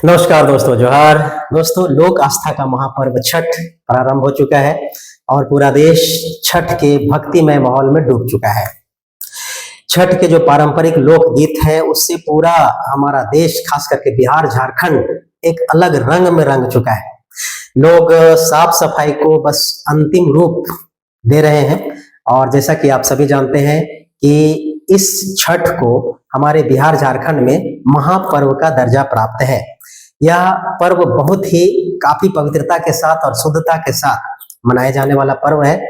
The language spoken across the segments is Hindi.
नमस्कार दोस्तों, जोहार। दोस्तों, लोक आस्था का महापर्व छठ प्रारंभ हो चुका है और पूरा देश छठ के भक्तिमय माहौल में डूब चुका है। छठ के जो पारंपरिक लोकगीत है उससे पूरा हमारा देश, खास करके बिहार झारखंड, एक अलग रंग में रंग चुका है। लोग साफ सफाई को बस अंतिम रूप दे रहे हैं और जैसा कि आप सभी जानते हैं कि इस छठ को हमारे बिहार झारखंड में महापर्व का दर्जा प्राप्त है। यह पर्व बहुत ही काफी पवित्रता के साथ और शुद्धता के साथ मनाए जाने वाला पर्व है।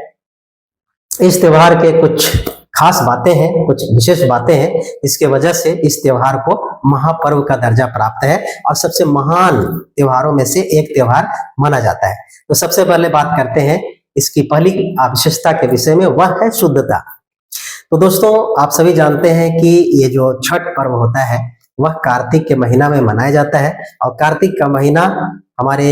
इस त्योहार के कुछ खास बातें हैं, कुछ विशेष बातें हैं, इसके वजह से इस त्योहार को महापर्व का दर्जा प्राप्त है और सबसे महान त्योहारों में से एक त्योहार माना जाता है। तो सबसे पहले बात करते हैं इसकी पहली विशेषता के विषय में, वह है शुद्धता। तो दोस्तों, आप सभी जानते हैं कि ये जो छठ पर्व होता है वह कार्तिक के महीना में मनाया जाता है और कार्तिक का महीना हमारे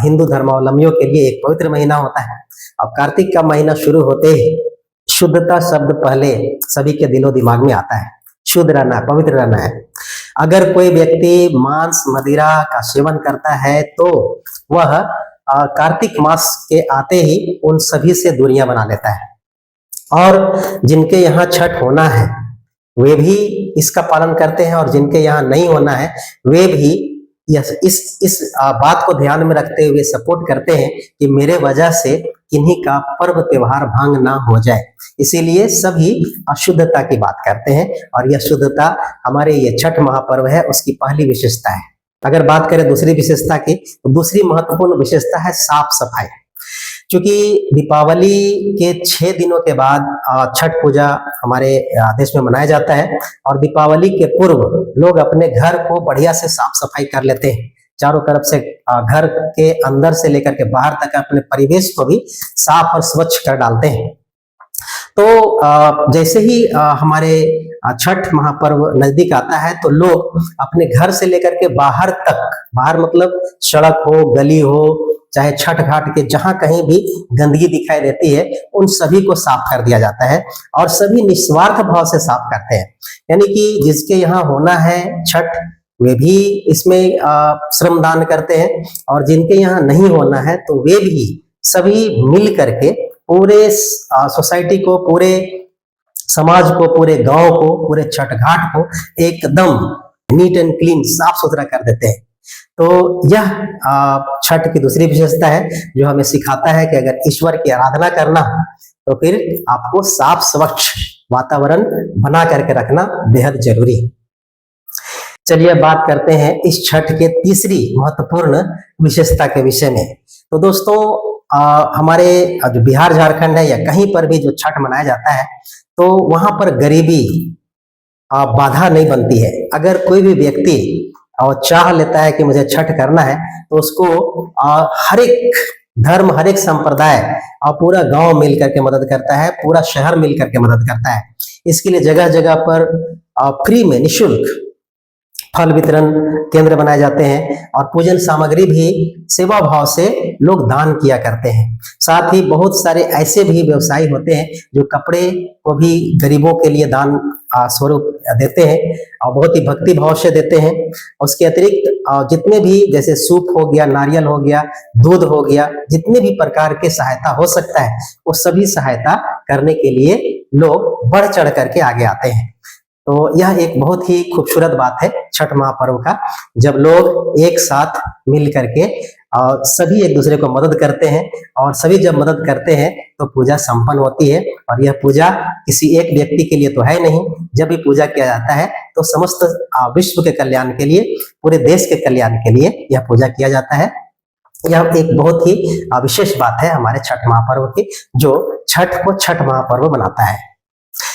हिंदू धर्मावलंबियों के लिए एक पवित्र महीना होता है। और कार्तिक का महीना शुरू होते ही शुद्धता शब्द पहले सभी के दिलो दिमाग में आता है। शुद्ध रहना, पवित्र रहना है। अगर कोई व्यक्ति मांस मदिरा का सेवन करता है तो वह कार्तिक मास के आते ही उन सभी से दूरियां बना लेता है। और जिनके यहाँ छठ होना है वे भी इसका पालन करते हैं और जिनके यहाँ नहीं होना है वे भी इस बात को ध्यान में रखते हुए सपोर्ट करते हैं कि मेरे वजह से किन्हीं का पर्व त्योहार भंग ना हो जाए। इसीलिए सभी अशुद्धता की बात करते हैं और यह शुद्धता हमारे ये छठ महापर्व है उसकी पहली विशेषता है। अगर बात करें दूसरी विशेषता की, तो दूसरी महत्वपूर्ण विशेषता है साफ सफाई। क्योंकि दीपावली के 6 दिनों के बाद छठ पूजा हमारे देश में मनाया जाता है और दीपावली के पूर्व लोग अपने घर को बढ़िया से साफ सफाई कर लेते हैं। चारों तरफ से घर के अंदर से लेकर के बाहर तक अपने परिवेश को भी साफ और स्वच्छ कर डालते हैं। तो जैसे ही हमारे छठ महापर्व नजदीक आता है तो लोग अपने घर से लेकर के बाहर तक, बाहर मतलब सड़क हो, गली हो, चाहे छठ घाट के जहां कहीं भी गंदगी दिखाई देती है उन सभी को साफ कर दिया जाता है और सभी निस्वार्थ भाव से साफ करते हैं। यानी कि जिसके यहाँ होना है छठ वे भी इसमें श्रमदान करते हैं और जिनके यहाँ नहीं होना है तो वे भी सभी मिल करके पूरे सोसाइटी को, पूरे समाज को, पूरे गांव को, पूरे छठ घाट को एकदम नीट एंड क्लीन, साफ सुथरा कर देते हैं। तो यह छठ की दूसरी विशेषता है जो हमें सिखाता है कि अगर ईश्वर की आराधना करना तो फिर आपको साफ स्वच्छ वातावरण बना करके रखना बेहद जरूरी है। चलिए बात करते हैं इस छठ के तीसरी महत्वपूर्ण विशेषता के विषय में। तो दोस्तों, हमारे जो बिहार झारखंड है या कहीं पर भी जो छठ मनाया जाता है तो वहां पर गरीबी बाधा नहीं बनती है। अगर कोई भी व्यक्ति और चाह लेता है कि मुझे छठ करना है तो उसको हर एक धर्म, हर एक संप्रदाय और पूरा गांव मिल करके मदद करता है, पूरा शहर मिल करके मदद करता है। इसके लिए जगह जगह पर फ्री में निःशुल्क फल वितरण केंद्र बनाए जाते हैं और पूजन सामग्री भी सेवा भाव से लोग दान किया करते हैं। साथ ही बहुत सारे ऐसे भी व्यवसायी होते हैं जो कपड़े को भी गरीबों के लिए दान स्वरूप देते हैं और बहुत ही भक्ति भाव से देते हैं। उसके अतिरिक्त जितने भी, जैसे सूप हो गया, नारियल हो गया, दूध हो गया, जितने भी प्रकार के सहायता हो सकता है वो सभी सहायता करने के लिए लोग बढ़ चढ़ करके आगे आते हैं। तो यह एक बहुत ही खूबसूरत बात है छठ महापर्व का, जब लोग एक साथ मिल करके और सभी एक दूसरे को मदद करते हैं और सभी जब मदद करते हैं तो पूजा संपन्न होती है। और यह पूजा किसी एक व्यक्ति के लिए तो है नहीं, जब भी पूजा किया जाता है तो समस्त विश्व के कल्याण के लिए, पूरे देश के कल्याण के लिए यह पूजा किया जाता है। यह एक बहुत ही विशेष बात है हमारे छठ महापर्व की, जो छठ को छठ महापर्व बनाता है।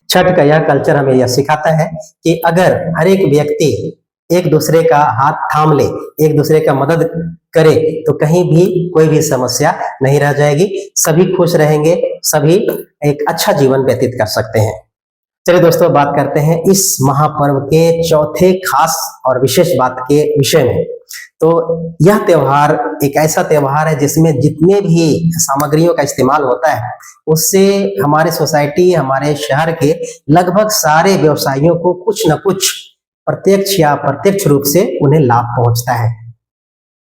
छठ का यह कल्चर हमें यह सिखाता है कि अगर हर एक व्यक्ति एक दूसरे का हाथ थाम ले, एक दूसरे का मदद करे तो कहीं भी कोई भी समस्या नहीं रह जाएगी, सभी खुश रहेंगे, सभी एक अच्छा जीवन व्यतीत कर सकते हैं। चलिए दोस्तों, बात करते हैं इस महापर्व के चौथे खास और विशेष बात के विषय में। तो यह त्योहार एक ऐसा त्योहार है जिसमें जितने भी सामग्रियों का इस्तेमाल होता है उससे हमारे सोसाइटी, हमारे शहर के लगभग सारे व्यवसायियों को कुछ न कुछ प्रत्यक्ष या अप्रत्यक्ष रूप से उन्हें लाभ पहुंचता है।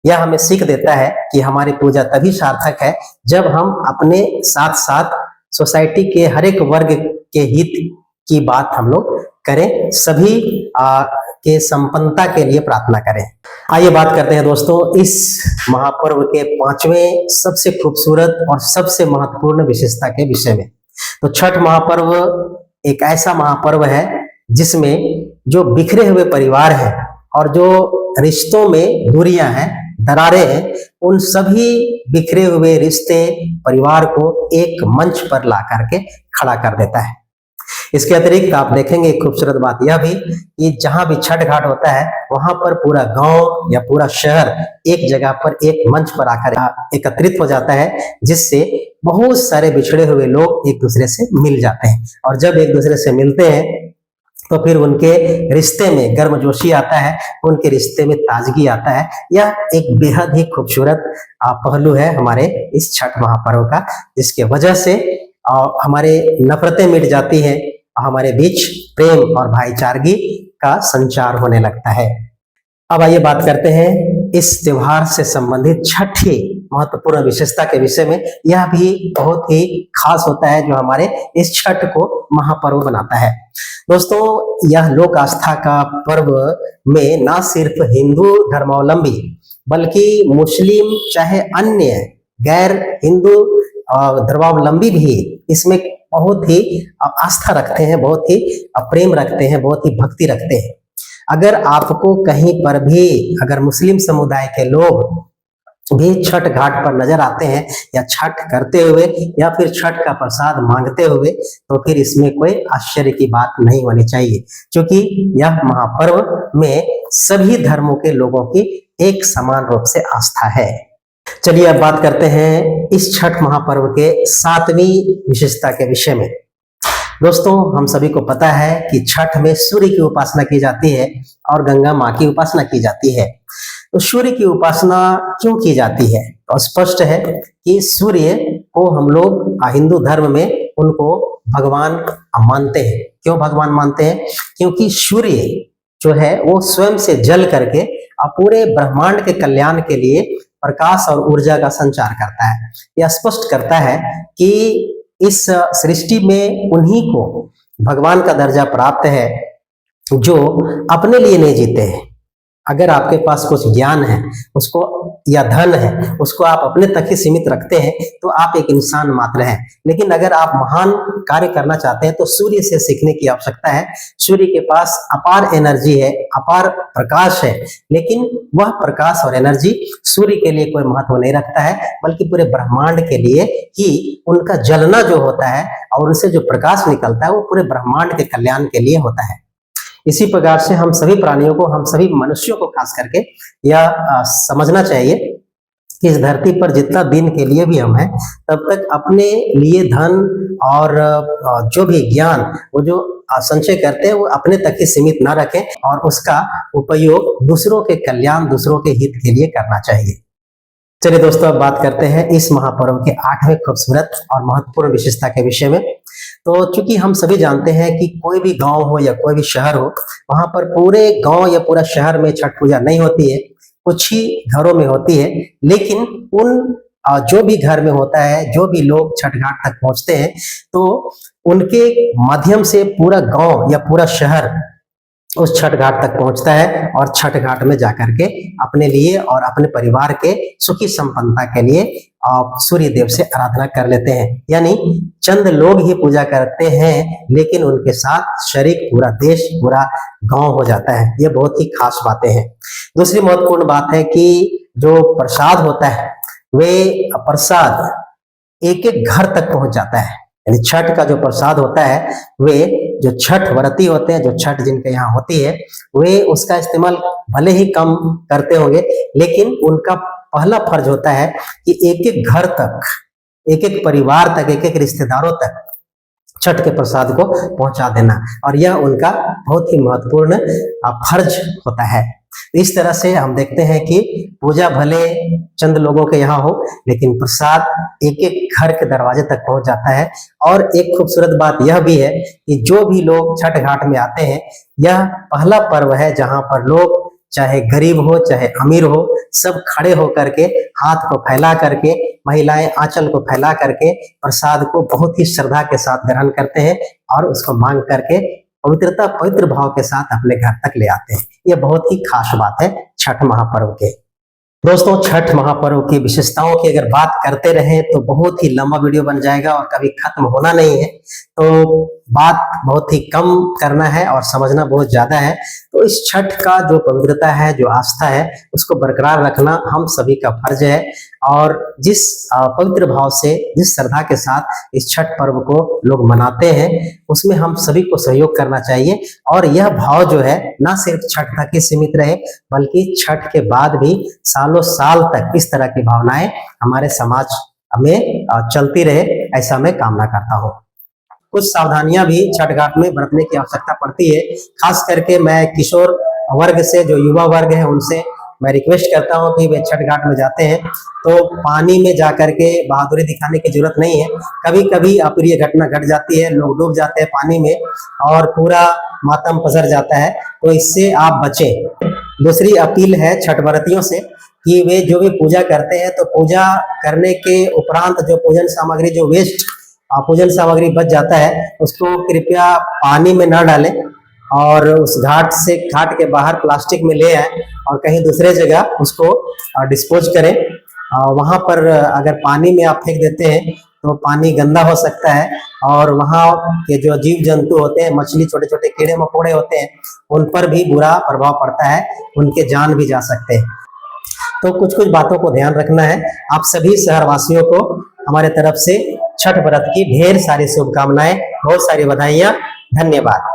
यह हमें सीख देता है कि हमारी पूजा तभी सार्थक है जब हम अपने साथ साथ सोसाइटी के हर एक वर्ग के हित की बात हम लोग करें, सभी के संपन्नता के लिए प्रार्थना करें। आइए बात करते हैं दोस्तों इस महापर्व के 5वें सबसे खूबसूरत और सबसे महत्वपूर्ण विशेषता के विषय में। तो छठ महापर्व एक ऐसा महापर्व है जिसमें जो बिखरे हुए परिवार हैं और जो रिश्तों में दूरियां हैं, दरारें हैं, उन सभी बिखरे हुए रिश्ते परिवार को एक मंच पर ला करके खड़ा कर देता है। इसके अतिरिक्त आप देखेंगे एक खूबसूरत बात यह भी कि जहां भी छठ घाट होता है वहां पर पूरा गांव या पूरा शहर एक जगह पर एक मंच पर आकर एकत्रित हो जाता है, जिससे बहुत सारे बिछड़े हुए लोग एक दूसरे से मिल जाते हैं। और जब एक दूसरे से मिलते हैं तो फिर उनके रिश्ते में गर्मजोशी आता है, उनके रिश्ते में ताजगी आता है। यह एक बेहद ही खूबसूरत पहलू है हमारे इस छठ महापर्व का, जिसके वजह से हमारे नफरतें मिट जाती हैं, हमारे बीच प्रेम और भाईचारगी का संचार होने लगता है। अब आइए बात करते हैं इस त्योहार से संबंधित छठी महत्वपूर्ण विशेषता के विषय में। यह भी बहुत ही खास होता है जो हमारे इस छठ को महापर्व बनाता है। दोस्तों यह लोक आस्था का पर्व में न सिर्फ हिंदू धर्मावलंबी बल्कि मुस्लिम चाहे अन्य गैर हिंदू धर्मावलंबी भी इसमें बहुत ही आस्था रखते हैं, बहुत ही प्रेम रखते हैं, बहुत ही भक्ति रखते हैं। अगर आपको कहीं पर भी अगर मुस्लिम समुदाय के लोग भी छठ घाट पर नजर आते हैं या छठ करते हुए या फिर छठ का प्रसाद मांगते हुए, तो फिर इसमें कोई आश्चर्य की बात नहीं होनी चाहिए, क्योंकि यह महापर्व में सभी धर्मों के लोगों की एक समान रूप से आस्था है। चलिए अब बात करते हैं इस छठ महापर्व के 7वीं विशेषता के विषय में। दोस्तों हम सभी को पता है कि छठ में सूर्य की उपासना की जाती है और गंगा माँ की उपासना की जाती है। तो सूर्य की उपासना क्यों की जाती है? तो स्पष्ट है कि सूर्य को हम लोग हिंदू धर्म में उनको भगवान मानते हैं। क्यों भगवान मानते हैं? क्योंकि सूर्य जो है वो स्वयं से जल करके पूरे ब्रह्मांड के कल्याण के लिए प्रकाश और ऊर्जा का संचार करता है। यह स्पष्ट करता है कि इस सृष्टि में उन्हीं को भगवान का दर्जा प्राप्त है जो अपने लिए नहीं जीते हैं। अगर आपके पास कुछ ज्ञान है उसको या धन है उसको आप अपने तक ही सीमित रखते हैं तो आप एक इंसान मात्र हैं। लेकिन अगर आप महान कार्य करना चाहते हैं तो सूर्य से सीखने की आवश्यकता है। सूर्य के पास अपार एनर्जी है, अपार प्रकाश है, लेकिन वह प्रकाश और एनर्जी सूर्य के लिए कोई महत्व नहीं रखता है, बल्कि पूरे ब्रह्मांड के लिए ही उनका जलना जो होता है और उनसे जो प्रकाश निकलता है वो पूरे ब्रह्मांड के कल्याण के लिए होता है। इसी प्रकार से हम सभी प्राणियों को, हम सभी मनुष्यों को खास करके यह समझना चाहिए कि इस धरती पर जितना दिन के लिए भी हम हैं तब तक अपने लिए धन और जो भी ज्ञान वो जो संचय करते हैं वो अपने तक ही सीमित ना रखें और उसका उपयोग दूसरों के कल्याण, दूसरों के हित के लिए करना चाहिए। चलिए दोस्तों अब बात करते हैं इस महापर्व के 8वें खूबसूरत और महत्वपूर्ण विशेषता के विषय में। तो चूंकि हम सभी जानते हैं कि कोई भी गांव हो या कोई भी शहर हो, वहां पर पूरे गांव या पूरा शहर में छठ पूजा नहीं होती है, कुछ ही घरों में होती है। लेकिन उन जो भी घर में होता है, जो भी लोग छठ घाट तक पहुंचते हैं, तो उनके माध्यम से पूरा गांव या पूरा शहर उस छठ घाट तक पहुंचता है और छठ घाट में जाकर के अपने लिए और अपने परिवार के सुखी संपन्नता के लिए सूर्य देव से आराधना कर लेते हैं। यानी चंद लोग ही पूजा करते हैं, लेकिन उनके साथ शरीक पूरा देश, पूरा गांव हो जाता है। ये बहुत ही खास बातें हैं। दूसरी महत्वपूर्ण बात है कि जो प्रसाद होता है वे प्रसाद एक एक घर तक पहुंच जाता है। यानी छठ का जो प्रसाद होता है वे जो छठ व्रती होते हैं, जो छठ जिनके यहाँ होती है, वे उसका इस्तेमाल भले ही कम करते होंगे, लेकिन उनका पहला फर्ज होता है कि एक एक घर तक, एक एक परिवार तक, एक एक रिश्तेदारों तक छठ के प्रसाद को पहुंचा देना, और यह उनका बहुत ही महत्वपूर्ण फर्ज होता है। इस तरह से हम देखते हैं कि पूजा भले चंद लोगों के यहाँ हो, लेकिन प्रसाद एक एक घर के दरवाजे तक पहुंच जाता है। और एक खूबसूरत बात यह भी है कि जो भी लोग छठ घाट में आते हैं, यह पहला पर्व है जहां पर लोग चाहे गरीब हो चाहे अमीर हो, सब खड़े होकर के हाथ को फैला करके, महिलाएं आंचल को फैला करके प्रसाद को बहुत ही श्रद्धा के साथ ग्रहण करते हैं और उसको मांग करके पवित्र भाव के साथ अपने घर तक ले आते हैं। ये बहुत ही खास बात है छठ महापर्व के। दोस्तों, छठ महापर्व की विशेषताओं की अगर बात करते रहे तो बहुत ही लंबा वीडियो बन जाएगा और कभी खत्म होना नहीं है, तो बात बहुत ही कम करना है और समझना बहुत ज्यादा है। तो इस छठ का जो पवित्रता है, जो आस्था है, उसको बरकरार रखना हम सभी का फर्ज है। और जिस पवित्र भाव से, जिस श्रद्धा के साथ इस छठ पर्व को लोग मनाते हैं, उसमें हम सभी को सहयोग करना चाहिए। और यह भाव जो है ना सिर्फ छठ तक ही सीमित रहे, बल्कि छठ के बाद भी सालों साल तक इस तरह की भावनाएं हमारे समाज में चलती रहे, ऐसा मैं कामना करता हूँ। कुछ सावधानियां भी छठ घाट में बरतने की आवश्यकता पड़ती है। खास करके मैं किशोर वर्ग से, जो युवा वर्ग है, उनसे मैं रिक्वेस्ट करता हूं कि वे छठ घाट में जाते हैं तो पानी में जाकर के बहादुरी दिखाने की जरूरत नहीं है। कभी कभी अप्रिय घटना घट जाती है, लोग डूब जाते हैं पानी में और पूरा मातम पसर जाता है, तो इससे आप बचें। दूसरी अपील है छठ व्रतियों से कि वे जो भी पूजा करते हैं, तो पूजा करने के उपरांत जो पूजन सामग्री, जो वेस्ट पूजन सामग्री बच जाता है, उसको कृपया पानी में न डालें और उस घाट से, घाट के बाहर प्लास्टिक में ले आए और कहीं दूसरे जगह उसको डिस्पोज करें। वहां पर अगर पानी में आप फेंक देते हैं तो पानी गंदा हो सकता है और वहां के जो जीव जंतु होते हैं, मछली, छोटे छोटे कीड़े मकोड़े होते हैं, उन पर भी बुरा प्रभाव पड़ता है, उनके जान भी जा सकते हैं। तो कुछ कुछ बातों को ध्यान रखना है। आप सभी शहरवासियों को हमारे तरफ से छठ व्रत की ढेर सारी शुभकामनाएं, बहुत सारी बधाइयां। धन्यवाद।